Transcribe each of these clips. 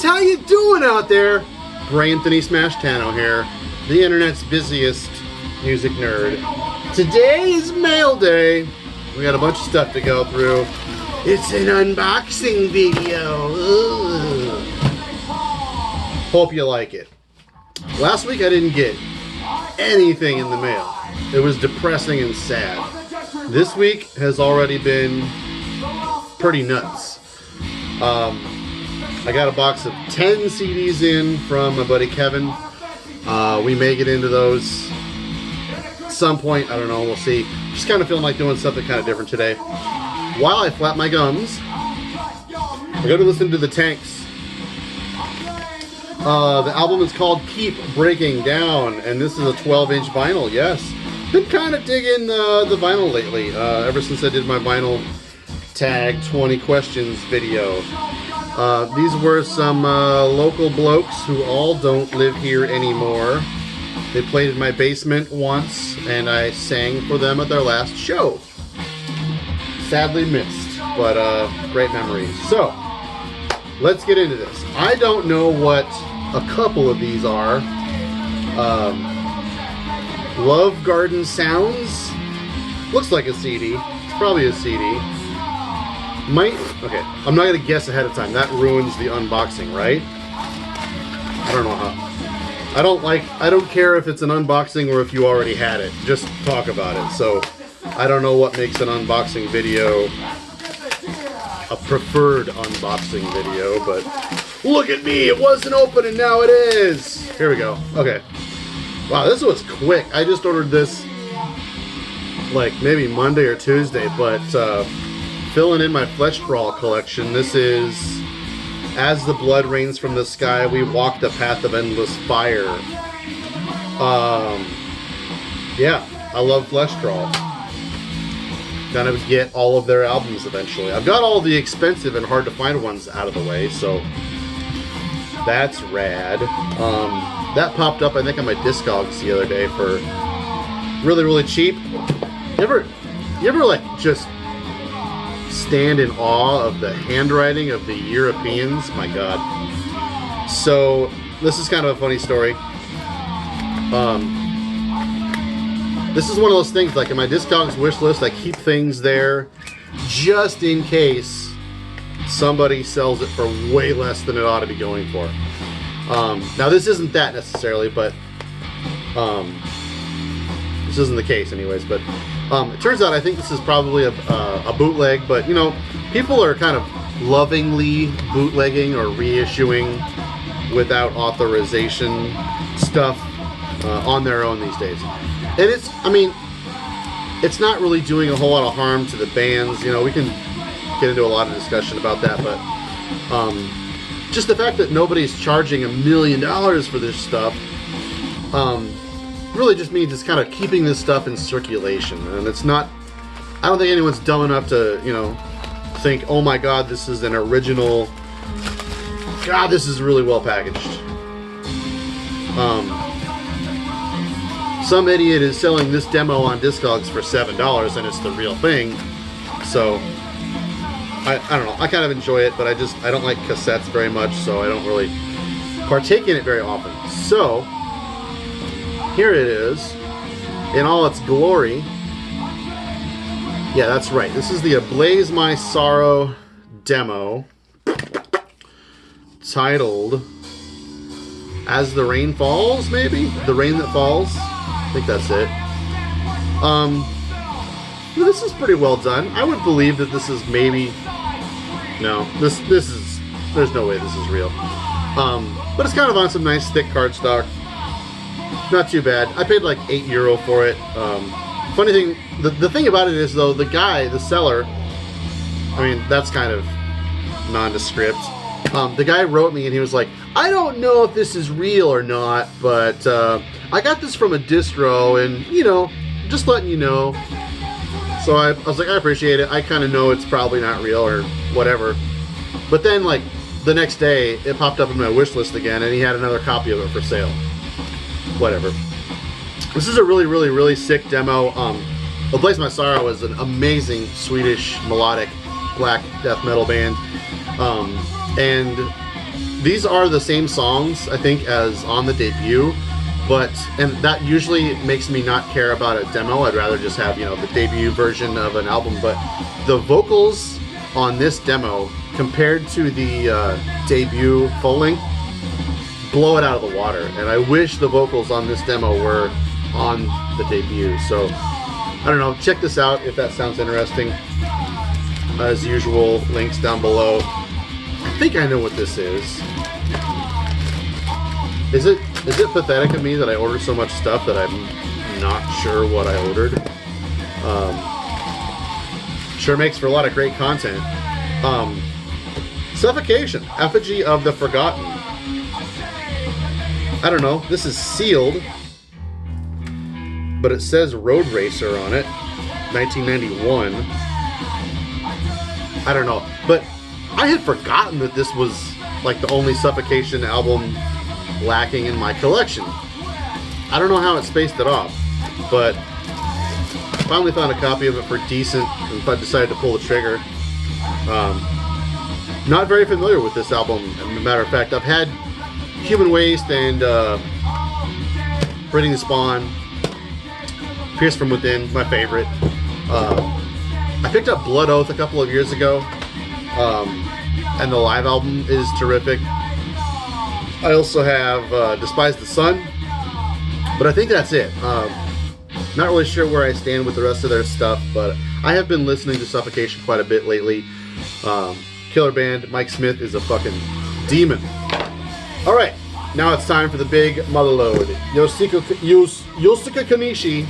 how you doing out there? Brainsmasher here, the internet's busiest music nerd. Today is mail day. We got a bunch of stuff to go through. It's an unboxing video. Ugh. Hope you like it. Last week I didn't get anything in the mail. It was depressing and sad. This week has already been pretty nuts. I got a box of 10 CDs in from my buddy Kevin. We may get into those at some point. I don't know. We'll see. Just kind of feeling like doing something kind of different today. While I flap my gums, we're going to listen to the Tanks. The album is called Keep Breaking Down, and this is a 12-inch vinyl. Yes. Been kind of digging the vinyl lately, ever since I did my vinyl tag 20 questions video. These were some local blokes who all don't live here anymore. They played in my basement once, and I sang for them at their last show. Sadly missed, but great memories. So, let's get into this. I don't know what a couple of these are. Love Garden Sounds. Looks like a CD. It's probably a CD. Okay, I'm not going to guess ahead of time. That ruins the unboxing, right? I don't know how. I don't care if it's an unboxing or if you already had it. Just talk about it. So, I don't know what makes an unboxing video a preferred unboxing video, but look at me. It wasn't open and now it is. Here we go. Okay. Wow, this was quick. I just ordered this like maybe Monday or Tuesday, but filling in my Flesh Crawl collection. This is As the Blood Rains from the Sky, We Walk the Path of Endless Fire. Yeah, I love Flesh Crawl. Gonna get all of their albums eventually. I've got all the expensive and hard to find ones out of the way, so that's rad. That popped up, I think, on my Discogs the other day for really, really cheap. You ever like just stand in awe of the handwriting of the Europeans? My God. So this is kind of a funny story. This is one of those things, like in my Discogs wish list, I keep things there just in case somebody sells it for way less than it ought to be going for. Now this isn't that necessarily, but this isn't the case anyways, but it turns out I think this is probably a bootleg, but you know, people are kind of lovingly bootlegging or reissuing without authorization stuff on their own these days. And it's not really doing a whole lot of harm to the bands. You know, we can get into a lot of discussion about that, but just the fact that nobody's charging $1 million for this stuff really just means it's kind of keeping this stuff in circulation. And it's not, I don't think anyone's dumb enough to, you know, think, oh my God, this is an original, God, this is really well packaged. Some idiot is selling this demo on Discogs for $7 and it's the real thing. So, I don't know, I kind of enjoy it, but I don't like cassettes very much, so I don't really partake in it very often. So, here it is, in all its glory. Yeah, that's right. This is the Ablaze My Sorrow demo, titled As the Rain Falls, maybe? The Rain That Falls? I think that's it. This is pretty well done. I would believe that this is maybe... No, this is... There's no way this is real. But it's kind of on some nice thick cardstock. Not too bad. I paid like €8 for it. Funny thing, the thing about it is though, the guy, the seller, I mean, that's kind of nondescript. The guy wrote me and he was like, I don't know if this is real or not, but I got this from a distro and, you know, just letting you know. So I was like, I appreciate it. I kind of know it's probably not real or whatever. But then, like, the next day, it popped up in my wish list again and he had another copy of it for sale. Whatever. This is a really, really, really sick demo. Ablaze My Sorrow is an amazing Swedish melodic black death metal band. And these are the same songs, I think, as on the debut, and that usually makes me not care about a demo. I'd rather just have, you know, the debut version of an album, but the vocals on this demo compared to the debut full length blow it out of the water, and I wish the vocals on this demo were on the debut. So I don't know, check this out if that sounds interesting. As usual, links down below. I think I know what this is. Is it pathetic of me that I order so much stuff that I'm not sure what I ordered? Sure makes for a lot of great content. Suffocation, Effigy of the Forgotten. I don't know, this is sealed, but it says Road Racer on it, 1991. I don't know, but I had forgotten that this was like the only Suffocation album lacking in my collection. I don't know how it spaced it off, but finally found a copy of it for decent, and I decided to pull the trigger. Not very familiar with this album, as a matter of fact. I've had Human Waste and Breeding the Spawn, Pierce from Within, my favorite. I picked up Blood Oath a couple of years ago, and the live album is terrific. I also have Despise the Sun, but I think that's it. Not really sure where I stand with the rest of their stuff, but I have been listening to Suffocation quite a bit lately. Killer band. Mike Smith is a fucking demon. Alright, now it's time for the big motherload. Yoshika Konishi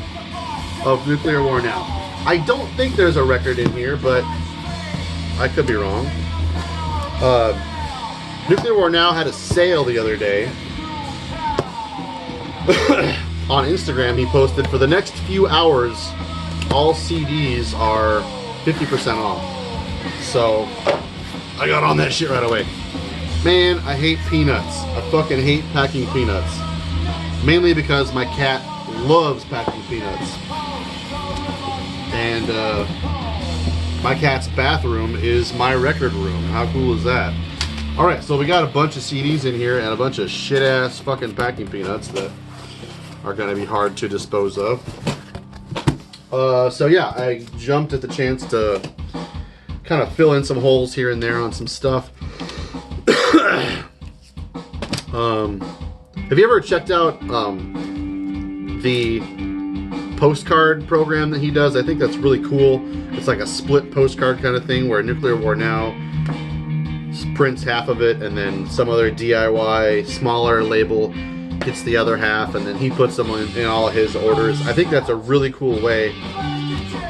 of Nuclear War Now. I don't think there's a record in here, but I could be wrong. Nuclear War Now had a sale the other day. On Instagram, he posted, for the next few hours, all CDs are 50% off. So, I got on that shit right away. Man, I hate peanuts. I fucking hate packing peanuts. Mainly because my cat loves packing peanuts. And my cat's bathroom is my record room. How cool is that? Alright, so we got a bunch of CDs in here and a bunch of shit-ass fucking packing peanuts that are going to be hard to dispose of. So yeah, I jumped at the chance to kind of fill in some holes here and there on some stuff. Have you ever checked out the postcard program that he does? I think that's really cool. It's like a split postcard kind of thing where Nuclear War Now prints half of it and then some other DIY smaller label gets the other half, and then he puts them in all of his orders. I think that's a really cool way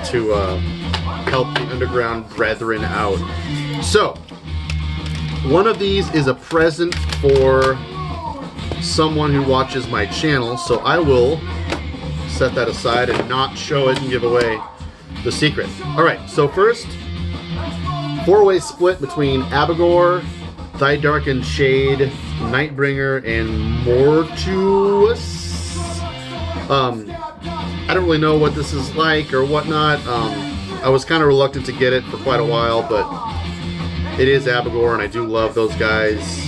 to help the underground brethren out. So, one of these is a present for someone who watches my channel, so I will set that aside and not show it and give away the secret. Alright, so first, four-way split between Abigor, Thy Darkened Shade, Nightbringer, and Mortuus. I don't really know what this is like or whatnot. I was kind of reluctant to get it for quite a while, but it is Abigor, and I do love those guys.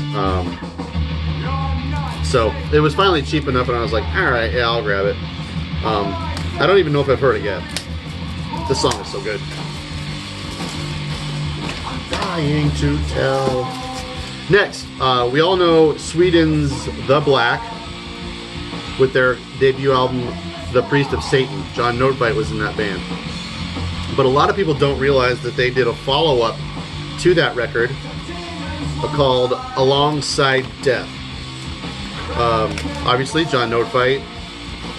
So it was finally cheap enough, and I was like, alright, yeah, I'll grab it. I don't even know if I've heard it yet. This song is so good. Dying to tell. Next, we all know Sweden's The Black with their debut album, The Priest of Satan. John Nordveit was in that band. But a lot of people don't realize that they did a follow-up to that record called Alongside Death. Obviously, John Nordveit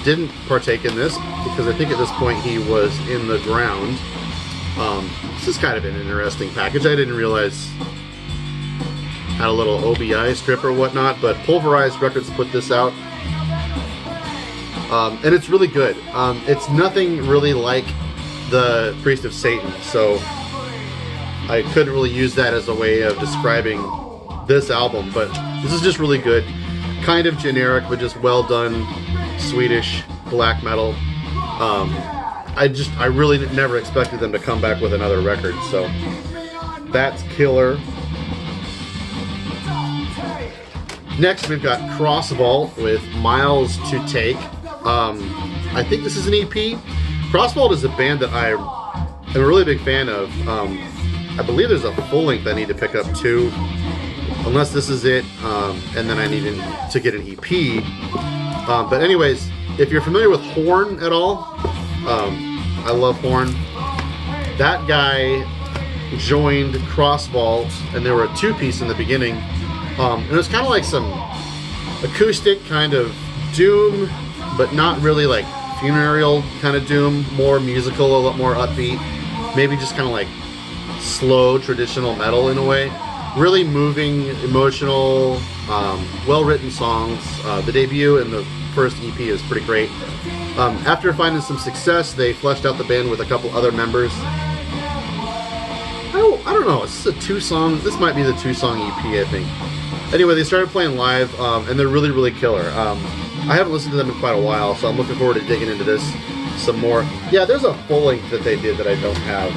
didn't partake in this because I think at this point he was in the ground. This is kind of an interesting package. I didn't realize had a little OBI strip or whatnot, but Pulverized Records put this out. And it's really good. It's nothing really like the Priest of Satan, so I couldn't really use that as a way of describing this album, but this is just really good. Kind of generic, but just well done Swedish black metal. I really never expected them to come back with another record, so that's killer. Next, we've got Cross Vault with Miles to Take. I think this is an EP. Cross Vault is a band that I am a really big fan of. I believe there's a full length I need to pick up too, unless this is it, and then I need to get an EP. But anyways, if you're familiar with Horn at all, I love Horn. That guy joined Cross Vault, and they were a two-piece in the beginning. And it was kind of like some acoustic kind of doom, but not really like funereal kind of doom, more musical, a lot more upbeat, maybe just kind of like slow traditional metal in a way. Really moving, emotional, well-written songs. The debut and the first EP is pretty great. After finding some success, they fleshed out the band with a couple other members. I don't know, is this a two-song? This might be the two-song EP, I think. Anyway, they started playing live, and they're really, really killer. I haven't listened to them in quite a while, so I'm looking forward to digging into this some more. Yeah, there's a full length that they did that I don't have.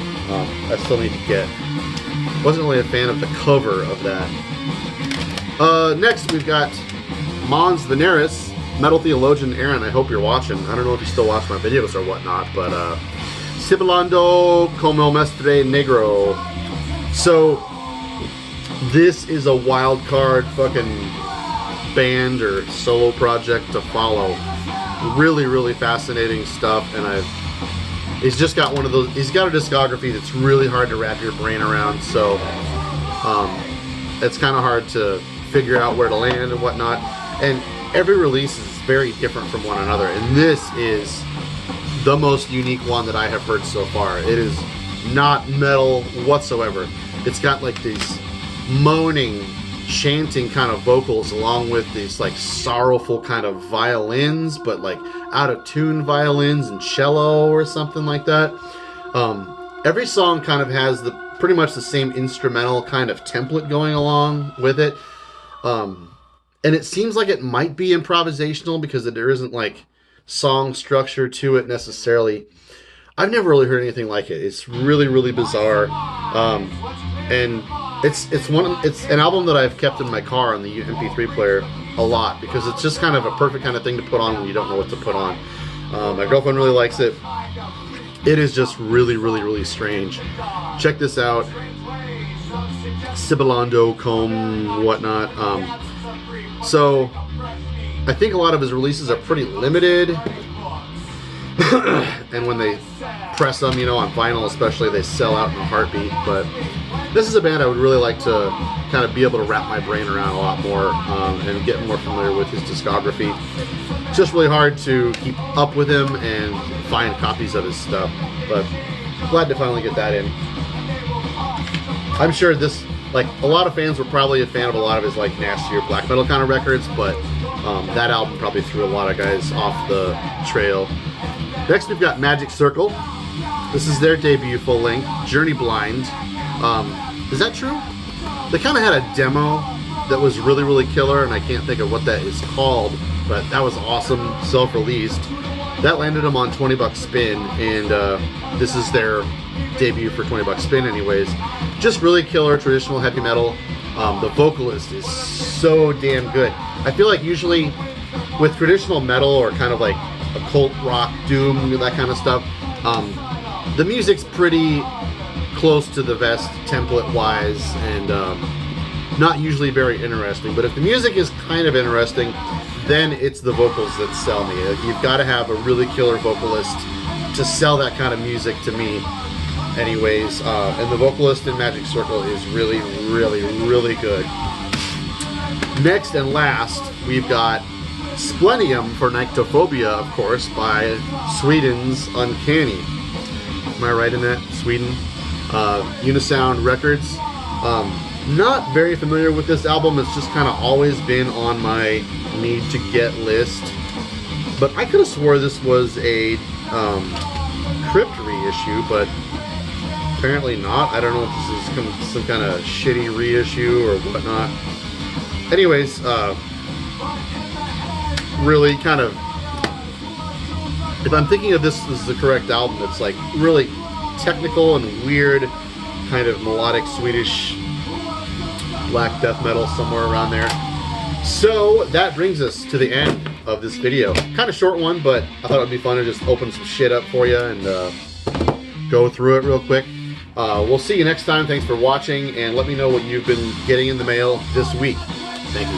I still need to get. Wasn't really a fan of the cover of that. Next, we've got Mons Veneris, Metal Theologian Aaron. I hope you're watching. I don't know if you still watch my videos or whatnot, but Sibilando como Mestre Negro. So, this is a wild card fucking band or solo project to follow. Really, really fascinating stuff, and he's just got one of those. He's got a discography that's really hard to wrap your brain around. So, it's kind of hard to figure out where to land and whatnot. And every release is very different from one another, and this is the most unique one that I have heard so far. It is not metal whatsoever. It's got like these moaning, chanting kind of vocals along with these like sorrowful kind of violins, but like out of tune violins and cello or something like that. Every song kind of has pretty much the same instrumental kind of template going along with it. And it seems like it might be improvisational because there isn't like song structure to it necessarily. I've never really heard anything like it. It's really, really bizarre. And it's an album that I've kept in my car on the MP3 player a lot because it's just kind of a perfect kind of thing to put on when you don't know what to put on. My girlfriend really likes it. It is just really, really, really strange. Check this out. Sibilando, Comb, whatnot. So, I think a lot of his releases are pretty limited. And when they press them, on vinyl especially, they sell out in a heartbeat. But this is a band I would really like to kind of be able to wrap my brain around a lot more and get more familiar with his discography. It's just really hard to keep up with him and find copies of his stuff. But glad to finally get that in. I'm sure this, like, a lot of fans were probably a fan of a lot of his like nastier black metal kind of records, but that album probably threw a lot of guys off the trail. Next we've got Magic Circle. This is their debut full length, Journey Blind. Is that true? They kind of had a demo that was really, really killer, and I can't think of what that is called, but that was awesome, self-released. That landed them on 20 Buck Spin, and this is their debut for 20 Buck Spin anyways. Just really killer traditional heavy metal. The vocalist is so damn good. I feel like usually with traditional metal or kind of like occult rock, doom, that kind of stuff, the music's pretty close to the vest template wise and not usually very interesting. But if the music is kind of interesting, then it's the vocals that sell me. You've got to have a really killer vocalist to sell that kind of music to me. Anyways, and the vocalist in Magic Circle is really, really, really good. Next and last, we've got Splenium for Nyctophobia, of course, by Sweden's Uncanny. Am I right in that? Sweden. Unisound Records. Not very familiar with this album. It's just kind of always been on my need to get list. But I could have swore this was a Crypt reissue, but apparently not. I don't know if this is some kind of shitty reissue or whatnot. Anyways, really kind of, if I'm thinking of this as the correct album, it's like really technical and weird, kind of melodic Swedish black death metal, somewhere around there. So that brings us to the end of this video. Kind of short one, but I thought it would be fun to just open some shit up for you and go through it real quick. We'll see you next time. Thanks for watching, and let me know what you've been getting in the mail this week. Thank you.